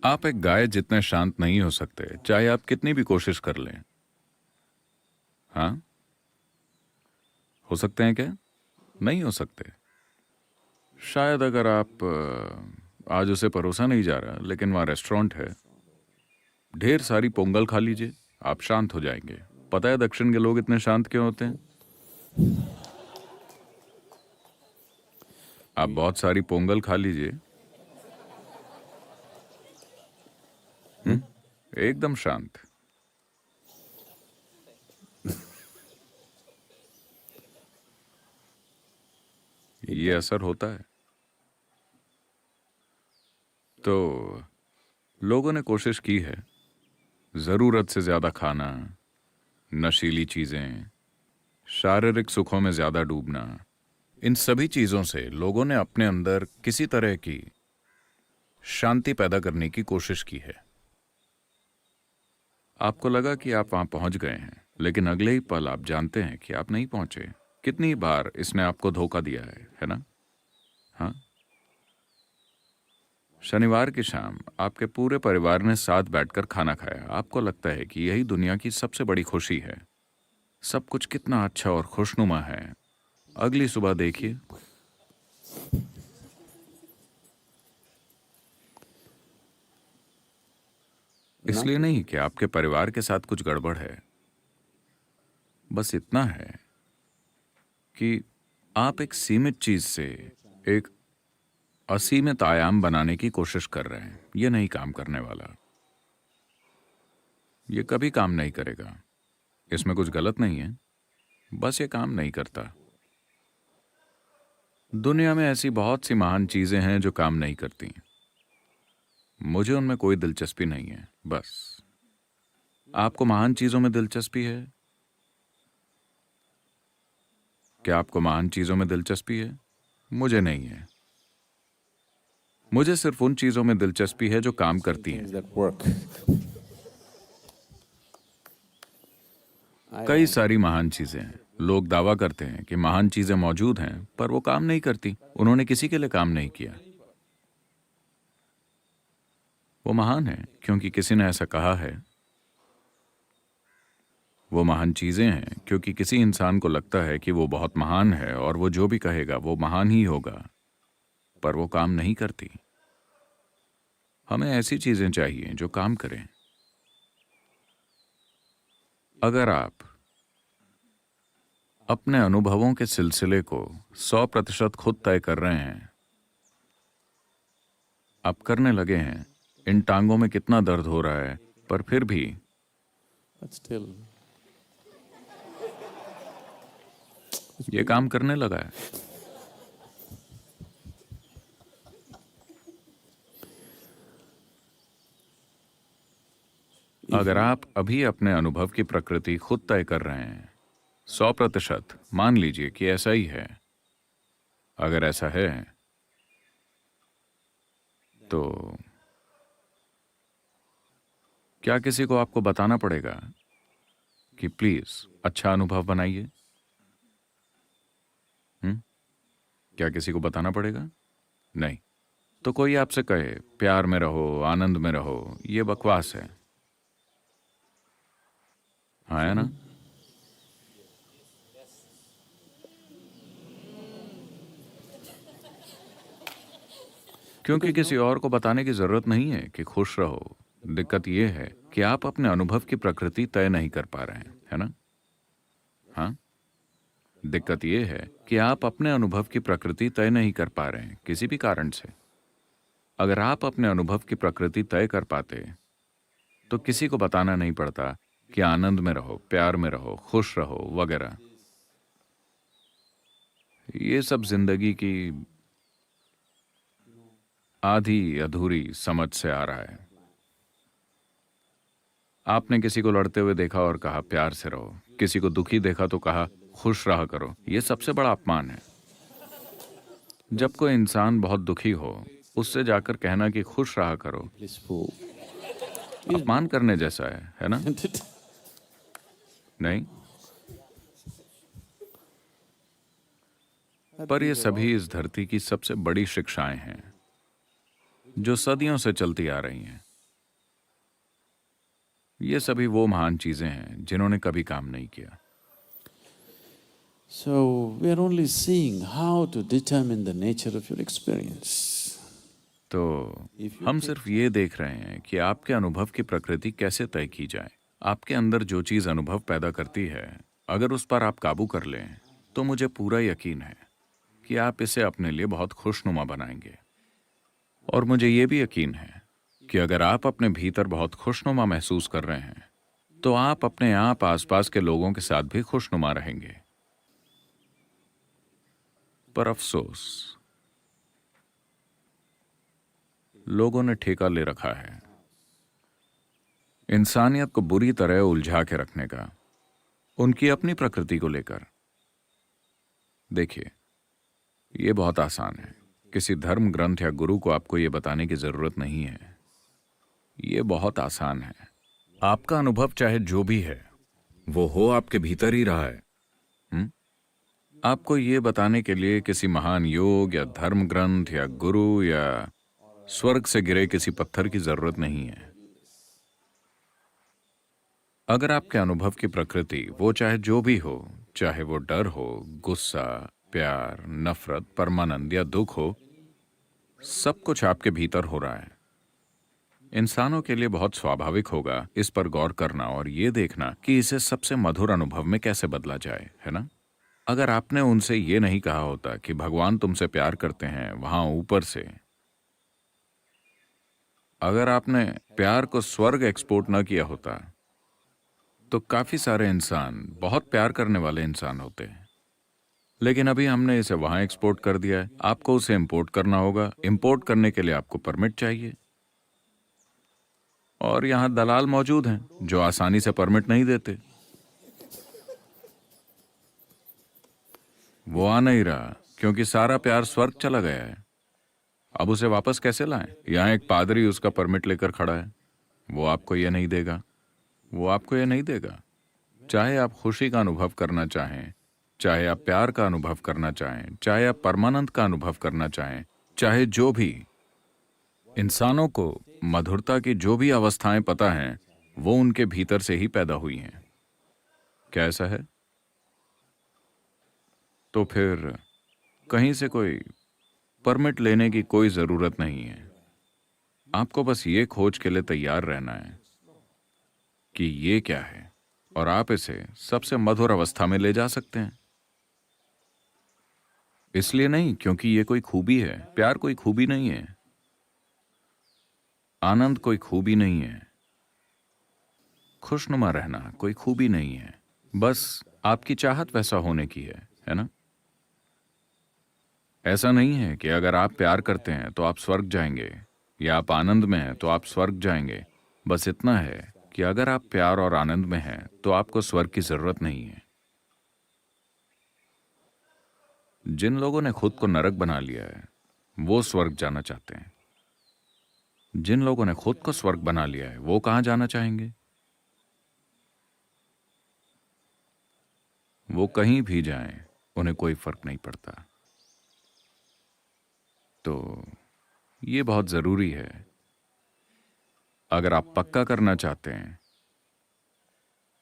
आप एक गाय जितने शांत नहीं हो सकते, चाहे आप कितनी भी कोशिश कर लें। हाँ, हो सकते हैं क्या? नहीं हो सकते। शायद अगर आप आज उसे परोसा नहीं जा रहा, लेकिन वहाँ रेस्टोरेंट है, ढेर सारी पोंगल खा लीजिए, आप शांत हो जाएंगे। पता है दक्षिण के लोग इतने शांत क्यों होते हैं? आप बहुत सारी पोंगल खा लीजिए, एकदम शांत। ये असर होता है। तो लोगों ने कोशिश की है, जरूरत से ज्यादा खाना, नशीली चीजें, शारीरिक सुखों में ज्यादा डूबना, इन सभी चीजों से लोगों ने अपने अंदर किसी तरह की शांति पैदा करने की कोशिश की है। आपको लगा कि आप वहां पहुंच गए हैं, लेकिन अगले ही पल आप जानते हैं कि आप नहीं पहुंचे। कितनी बार इसने आपको धोखा दिया है ना? हाँ। शनिवार की शाम आपके पूरे परिवार ने साथ बैठकर खाना खाया। आपको लगता है कि यही दुनिया की सबसे बड़ी खुशी है। सब कुछ कितना अच्छा और खुशनुमा है। अगली सुबह देखिए, इसलिए नहीं कि आपके परिवार के साथ कुछ गड़बड़ है, बस इतना है कि आप एक सीमित चीज से एक असीमित आयाम बनाने की कोशिश कर रहे हैं। यह नहीं काम करने वाला। यह कभी काम नहीं करेगा। इसमें कुछ गलत नहीं है, बस ये काम नहीं करता। दुनिया में ऐसी बहुत सी महान चीजें हैं जो काम नहीं करती। मुझे उनमें कोई दिलचस्पी नहीं है। बस आपको महान चीजों में दिलचस्पी है? क्या आपको महान चीजों में दिलचस्पी है? मुझे नहीं है। मुझे सिर्फ उन चीजों में दिलचस्पी है जो काम करती हैं। कई सारी महान चीजें हैं। लोग दावा करते हैं कि महान चीजें मौजूद हैं, पर वो काम नहीं करती। उन्होंने किसी के लिए काम नहीं किया। वो महान है क्योंकि किसी ने ऐसा कहा है। वो महान चीजें हैं क्योंकि किसी इंसान को लगता है कि वो बहुत महान है और वो जो भी कहेगा वो महान ही होगा, पर वो काम नहीं करती। हमें ऐसी चीजें चाहिए जो काम करें। अगर आप अपने अनुभवों के सिलसिले को 100% खुद तय कर रहे हैं, आप करने लगे हैं, इन टांगों में कितना दर्द हो रहा है, पर फिर भी ये काम करने लगा है। अगर आप अभी अपने अनुभव की प्रकृति खुद तय कर रहे हैं, 100% मान लीजिए कि ऐसा ही है। अगर ऐसा है तो क्या किसी को आपको बताना पड़ेगा कि प्लीज अच्छा अनुभव बनाइए? क्या किसी को बताना पड़ेगा? नहीं। तो कोई आपसे कहे प्यार में रहो, आनंद में रहो, ये बकवास है। हाँ, है ना? क्योंकि किसी और को बताने की जरूरत नहीं है कि खुश रहो। दिक्कत यह है कि आप अपने अनुभव की प्रकृति तय नहीं कर पा रहे हैं, है ना? हाँ। दिक्कत यह है कि आप अपने अनुभव की प्रकृति तय नहीं कर पा रहे हैं किसी भी कारण से। अगर आप अपने अनुभव की प्रकृति तय कर पाते तो किसी को बताना नहीं पड़ता कि आनंद में रहो, प्यार में रहो, खुश रहो वगैरह। ये सब जिंदगी की आधी अधूरी समझ से आ रहा है। आपने किसी को लड़ते हुए देखा और कहा प्यार से रहो, किसी को दुखी देखा तो कहा खुश रहा करो। यह सबसे बड़ा अपमान है। जब कोई इंसान बहुत दुखी हो, उससे जाकर कहना कि खुश रहा करो, अपमान करने जैसा है ना? नहीं। पर ये सभी इस धरती की सबसे बड़ी शिक्षाएं हैं जो सदियों से चलती आ रही हैं। ये सभी वो महान चीजें हैं जिन्होंने कभी काम नहीं किया। So we are only seeing how to determine the nature of your experience. तो हम सिर्फ ये देख रहे हैं कि आपके अनुभव की प्रकृति कैसे तय की जाए। आपके अंदर जो चीज अनुभव पैदा करती है, अगर उस पर आप काबू कर लें तो मुझे पूरा यकीन है कि आप इसे अपने लिए बहुत खुशनुमा बनाएंगे। और मुझे ये भी यकीन है कि अगर आप अपने भीतर बहुत खुशनुमा महसूस कर रहे हैं तो आप अपने आप आसपास के लोगों के साथ भी खुशनुमा रहेंगे। पर अफसोस, लोगों ने ठेका ले रखा है इंसानियत को बुरी तरह उलझा के रखने का, उनकी अपनी प्रकृति को लेकर। देखिए, ये बहुत आसान है। किसी धर्म ग्रंथ या गुरु को आपको ये बताने की जरूरत नहीं है। ये बहुत आसान है। आपका अनुभव चाहे जो भी है, वो हो आपके भीतर ही रहा है। आपको ये बताने के लिए किसी महान योग या धर्म ग्रंथ या गुरु या स्वर्ग से गिरे किसी पत्थर की जरूरत नहीं है। अगर आपके अनुभव की प्रकृति, वो चाहे जो भी हो, चाहे वो डर हो, गुस्सा, प्यार, नफरत, परमानंद या दुख हो, सब कुछ आपके भीतर हो रहा है। इंसानों के लिए बहुत स्वाभाविक होगा इस पर गौर करना और ये देखना कि इसे सबसे मधुर अनुभव में कैसे बदला जाए, है ना? अगर आपने उनसे ये नहीं कहा होता कि भगवान तुमसे प्यार करते हैं वहां ऊपर से, अगर आपने प्यार को स्वर्ग एक्सपोर्ट न किया होता, तो काफी सारे इंसान बहुत प्यार करने वाले इंसान होते हैं। लेकिन अभी हमने इसे वहां एक्सपोर्ट कर दिया है। आपको उसे इंपोर्ट करना होगा। इंपोर्ट करने के लिए आपको परमिट चाहिए, और यहां दलाल मौजूद हैं जो आसानी से परमिट नहीं देते। वो आ नहीं रहा क्योंकि सारा प्यार स्वर्ग चला गया है। अब उसे वापस कैसे लाएं? यहां एक पादरी उसका परमिट लेकर खड़ा है। वो आपको यह नहीं देगा। वो आपको यह नहीं देगा। चाहे आप खुशी का अनुभव करना चाहें, चाहे आप प्यार का अनुभव करना चाहें, चाहे आप परमानंद का अनुभव करना चाहें, चाहे जो भी, इंसानों को मधुरता की जो भी अवस्थाएं पता हैं, वो उनके भीतर से ही पैदा हुई हैं। क्या ऐसा है? तो फिर कहीं से कोई परमिट लेने की कोई जरूरत नहीं है। आपको बस ये खोज के लिए तैयार रहना है कि ये क्या है, और आप इसे सबसे मधुर अवस्था में ले जा सकते हैं। इसलिए नहीं क्योंकि ये कोई खूबी है। प्यार कोई खूबी नहीं है। आनंद कोई खूबी नहीं है। खुशनुमा रहना कोई खूबी नहीं है। बस आपकी चाहत वैसा होने की है ना? ऐसा नहीं है कि अगर आप प्यार करते हैं तो आप स्वर्ग जाएंगे, या आप आनंद में हैं तो आप स्वर्ग जाएंगे। बस इतना है कि अगर आप प्यार और आनंद में हैं तो आपको स्वर्ग की जरूरत नहीं है। जिन लोगों ने खुद को नरक बना लिया है, वो स्वर्ग जाना चाहते हैं। जिन लोगों ने खुद को स्वर्ग बना लिया है, वो कहां जाना चाहेंगे? वो कहीं भी जाएं, उन्हें कोई फर्क नहीं पड़ता। तो ये बहुत जरूरी है। अगर आप पक्का करना चाहते हैं,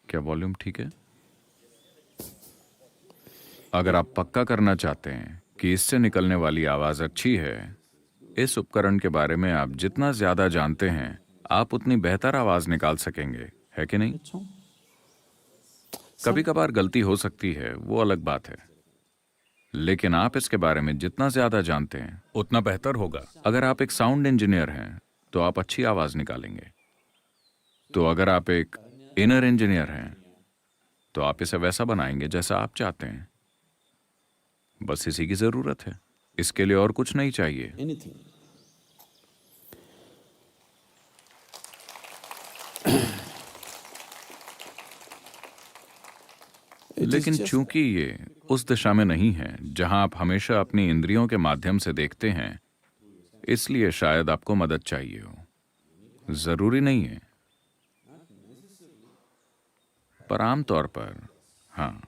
क्या वॉल्यूम ठीक है? अगर आप पक्का करना चाहते हैं कि इससे निकलने वाली आवाज अच्छी है, इस उपकरण के बारे में आप जितना ज्यादा जानते हैं, आप उतनी बेहतर आवाज निकाल सकेंगे, है कि नहीं? कभी कभार गलती हो सकती है, वो अलग बात है, लेकिन आप इसके बारे में जितना ज्यादा जानते हैं उतना बेहतर होगा। अगर आप एक साउंड इंजीनियर हैं तो आप अच्छी आवाज निकालेंगे। तो अगर आप एक इनर इंजीनियर हैं तो आप इसे वैसा बनाएंगे जैसा आप चाहते हैं। बस इसी की जरूरत है। इसके लिए और कुछ नहीं चाहिए। Anything. लेकिन चूंकि ये उस दिशा में नहीं है जहां आप हमेशा अपनी इंद्रियों के माध्यम से देखते हैं, इसलिए शायद आपको मदद चाहिए हो। जरूरी नहीं है, पर आमतौर पर हाँ,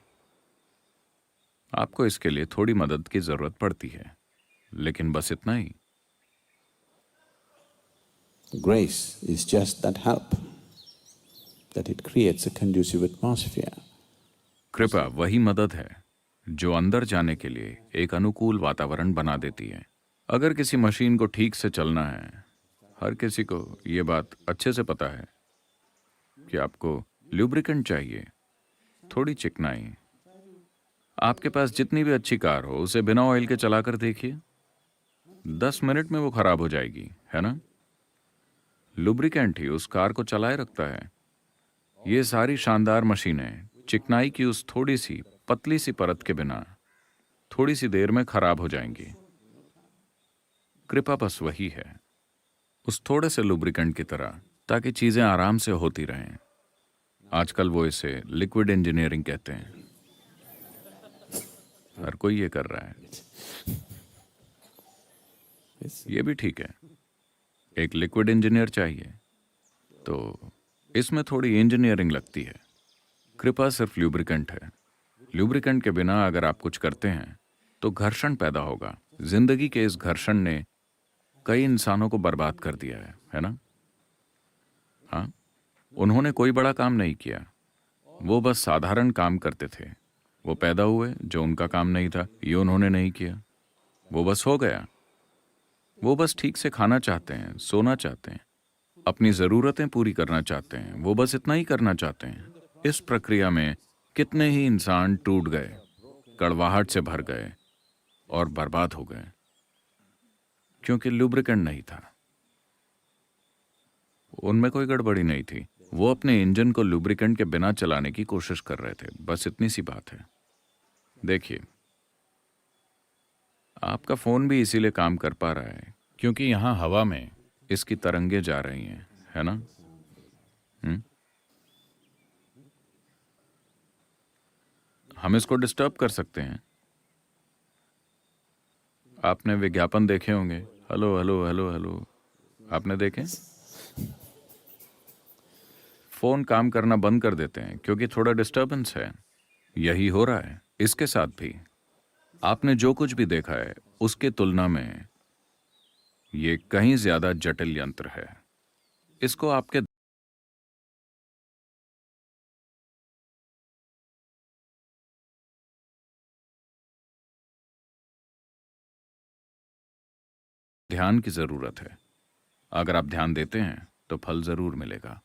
आपको इसके लिए थोड़ी मदद की जरूरत पड़ती है, लेकिन बस इतना ही। Grace is just that help. that it creates a conducive atmosphere. कृपा वही मदद है जो अंदर जाने के लिए एक अनुकूल वातावरण बना देती है। अगर किसी मशीन को ठीक से चलना है, हर किसी को ये बात अच्छे से पता है कि आपको ल्यूब्रिकेंट चाहिए, थोड़ी चिकनाई। आपके पास जितनी भी अच्छी कार हो, उसे बिना ऑयल के चलाकर देखिए, 10 मिनट में वो खराब हो जाएगी, है ना? लुब्रिकेंट ही उस कार को चलाए रखता है। ये सारी शानदार मशीनें चिकनाई की उस थोड़ी सी पतली सी परत के बिना थोड़ी सी देर में खराब हो जाएंगी। कृपा बस वही है, उस थोड़े से लुब्रिकेंट की तरह, ताकि चीजें आराम से होती रहें। आजकल वो इसे लिक्विड इंजीनियरिंग कहते हैं। हर कोई ये कर रहा है। ये भी ठीक है, एक लिक्विड इंजीनियर चाहिए, तो इसमें थोड़ी इंजीनियरिंग लगती है। कृपा सिर्फ ल्यूब्रिकेंट है। ल्यूब्रिकेंट के बिना अगर आप कुछ करते हैं तो घर्षण पैदा होगा। जिंदगी के इस घर्षण ने कई इंसानों को बर्बाद कर दिया है ना? हाँ, उन्होंने कोई बड़ा काम नहीं किया, वो बस साधारण काम करते थे। वो पैदा हुए, जो उनका काम नहीं था ये उन्होंने नहीं किया, वो बस हो गया। वो बस ठीक से खाना चाहते हैं, सोना चाहते हैं, अपनी जरूरतें पूरी करना चाहते हैं, वो बस इतना ही करना चाहते हैं। इस प्रक्रिया में कितने ही इंसान टूट गए, कड़वाहट से भर गए और बर्बाद हो गए, क्योंकि लुब्रिकेंट नहीं था। उनमें कोई गड़बड़ी नहीं थी, वो अपने इंजन को लुब्रिकेंट के बिना चलाने की कोशिश कर रहे थे, बस इतनी सी बात है। देखिए, आपका फोन भी इसीलिए काम कर पा रहा है क्योंकि यहां हवा में इसकी तरंगे जा रही हैं, है ना? हम इसको डिस्टर्ब कर सकते हैं। आपने विज्ञापन देखे होंगे, हेलो हेलो हेलो हेलो, आपने देखे? फोन काम करना बंद कर देते हैं क्योंकि थोड़ा डिस्टर्बेंस है। यही हो रहा है इसके साथ भी। आपने जो कुछ भी देखा है उसके तुलना में ये कहीं ज्यादा जटिल यंत्र है। इसको आपके ध्यान की जरूरत है। अगर आप ध्यान देते हैं तो फल जरूर मिलेगा।